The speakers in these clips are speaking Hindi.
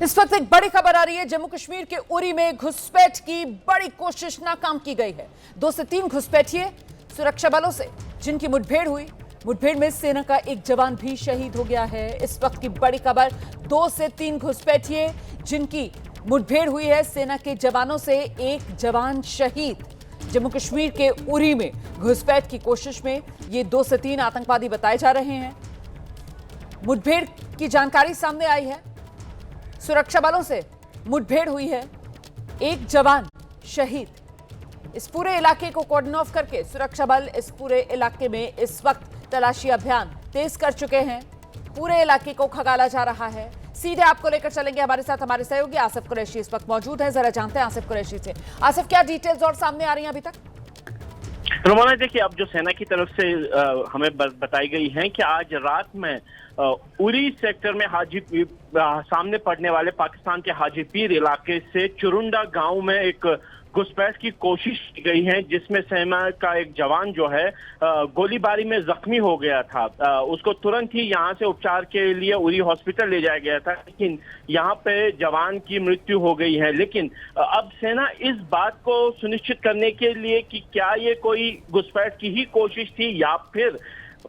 इस वक्त एक बड़ी खबर आ रही है। जम्मू कश्मीर के उरी में घुसपैठ की बड़ी कोशिश नाकाम की गई है। 2 से 3 घुसपैठिए सुरक्षा बलों से जिनकी मुठभेड़ हुई, मुठभेड़ में सेना का एक जवान भी शहीद हो गया है। इस वक्त की बड़ी खबर, 2 से 3 घुसपैठिए जिनकी मुठभेड़ हुई है, सेना के जवानों से एक जवान शहीद। जम्मू कश्मीर के उरी में घुसपैठ की कोशिश में ये 2 से 3 आतंकवादी बताए जा रहे हैं। मुठभेड़ की जानकारी सामने आई है, सुरक्षा बलों से मुठभेड़ हुई है, एक जवान शहीद। इस पूरे इलाके को कॉर्डन ऑफ करके सुरक्षा बल इस पूरे इलाके में इस वक्त तलाशी अभियान तेज कर चुके हैं। पूरे इलाके को खंगाला जा रहा है। सीधे आपको लेकर चलेंगे, हमारे साथ हमारे सहयोगी आसिफ कुरैशी इस वक्त मौजूद है। जरा जानते हैं आसिफ कुरैशी से। आसिफ, क्या डिटेल्स और सामने आ रही हैं अभी तक? रोमाना, देखिए, अब जो सेना की तरफ से हमें बताई गई है कि आज रात में उरी सेक्टर में सामने पड़ने वाले पाकिस्तान के हाजीपीर इलाके से चुरुंडा गांव में एक घुसपैठ की कोशिश की गई है, जिसमें सेना का एक जवान जो है गोलीबारी में जख्मी हो गया था। उसको तुरंत ही यहां से उपचार के लिए उरी हॉस्पिटल ले जाया गया था, लेकिन यहां पे जवान की मृत्यु हो गई है। लेकिन अब सेना इस बात को सुनिश्चित करने के लिए कि क्या ये कोई घुसपैठ की ही कोशिश थी या फिर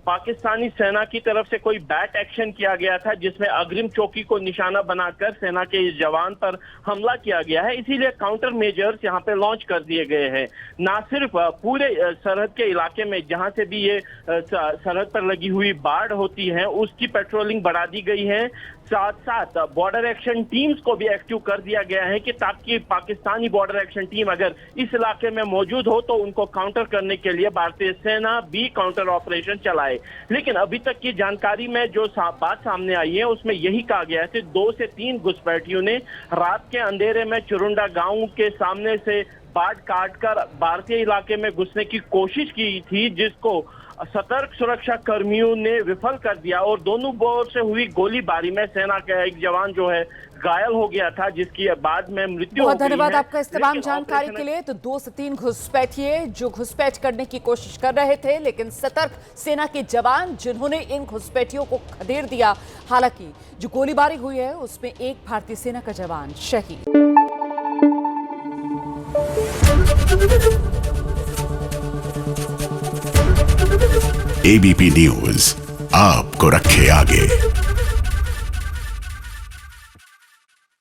पाकिस्तानी सेना की तरफ से कोई बैट एक्शन किया गया था, जिसमें अग्रिम चौकी को निशाना बनाकर सेना के इस जवान पर हमला किया गया है, इसीलिए काउंटर मेजर्स यहां पे लॉन्च कर दिए गए हैं। ना सिर्फ पूरे सरहद के इलाके में जहां से भी ये सरहद पर लगी हुई बाढ़ होती है उसकी पेट्रोलिंग बढ़ा दी गई है, साथ साथ बॉर्डर एक्शन टीम्स को भी एक्टिव कर दिया गया है कि ताकि पाकिस्तानी बॉर्डर एक्शन टीम अगर इस इलाके में मौजूद हो तो उनको काउंटर करने के लिए भारतीय सेना भी काउंटर ऑपरेशन चलाए। लेकिन अभी तक की जानकारी में जो बात सामने आई है उसमें यही कहा गया है कि 2 से 3 घुसपैठियों ने रात के अंधेरे में चुरुंडा गांव के सामने से बाट काटकर भारतीय इलाके में घुसने की कोशिश की थी, जिसको सतर्क सुरक्षा कर्मियों ने विफल कर दिया और दोनों ओर से हुई गोलीबारी में सेना का एक जवान जो है घायल हो गया था, जिसकी बाद में मृत्यु हो गई है। बहुत धन्यवाद आपका इस तमाम जानकारी के लिए। तो 2 से 3 घुसपैठिए जो घुसपैठ करने की कोशिश कर रहे थे, लेकिन सतर्क सेना के जवान जिन्होंने इन घुसपैठियों को खदेड़ दिया। हालांकि जो गोलीबारी हुई है उसमें एक भारतीय सेना का जवान शहीद। एबीपी न्यूज आपको रखे आगे।